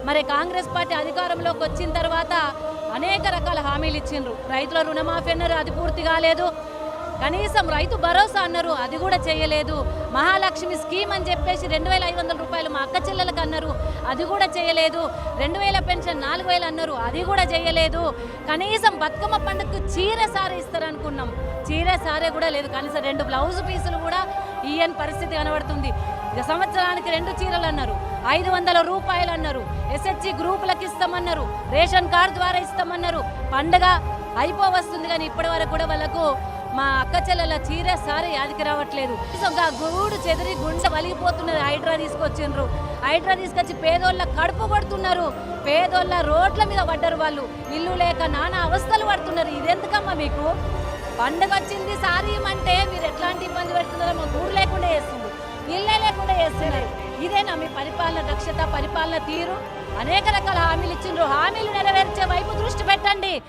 మరి కాంగ్రెస్ పార్టీ అధికారంలోకి వచ్చిన తర్వాత అనేక రకాల హామీలు ఇచ్చిండ్రు. రైతుల రుణమాఫీ అన్నారు, అది పూర్తి కాలేదు. కనీసం రైతు భరోసా అన్నారు, అది కూడా చేయలేదు. మహాలక్ష్మి స్కీమ్ అని చెప్పేసి 2500 రూపాయలు మా అక్క చెల్లెలకు అన్నారు, అది కూడా చేయలేదు. 2000 పెన్షన్ 4000 అన్నారు, అది కూడా చేయలేదు. కనీసం బతుకమ్మ పండుగకు చీర సారే ఇస్తారనుకున్నాం, చీర సారే కూడా లేదు. కనీసం 2 బ్లౌజ్ పీసులు కూడా ఇయ్యని పరిస్థితి కనబడుతుంది. ఇక సంవత్సరానికి 2 చీరలు అన్నారు, 500 రూపాయలు అన్నారు, ఎస్హెచ్జి గ్రూపులకు ఇస్తామన్నారు, రేషన్ కార్డు ద్వారా ఇస్తామన్నారు. పండుగ అయిపోవస్తుంది కానీ ఇప్పటి వరకు కూడా వాళ్ళకు మా అక్క చెల్లెల చీర సారే యాదికి రావట్లేదు. గూడు చెదిరి గుండె వలిగిపోతున్నది. హైడ్రా తీసుకొచ్చిండ్రు, హైడ్రా తీసుకొచ్చి పేదోళ్ళ కడుపు పడుతున్నారు. పేదోళ్ళ రోడ్ల మీద పడ్డారు, వాళ్ళు ఇల్లు లేక నానా అవస్థలు పడుతున్నారు. ఇదెందుకమ్మా మీకు? పండుగ వచ్చింది సారీ అంటే మీరు ఎట్లాంటి ఇబ్బంది పెడుతున్నారో మాకు ఊరు లేకుండా చేస్తున్నారు, ఇళ్ళే లేకుండా చేస్తున్నారు. ఇదేనా మీ పరిపాలన దక్షత, పరిపాలన తీరు? అనేక రకాల హామీలు ఇచ్చిండ్రు, హామీలు నెరవేర్చే వైపు దృష్టి పెట్టండి.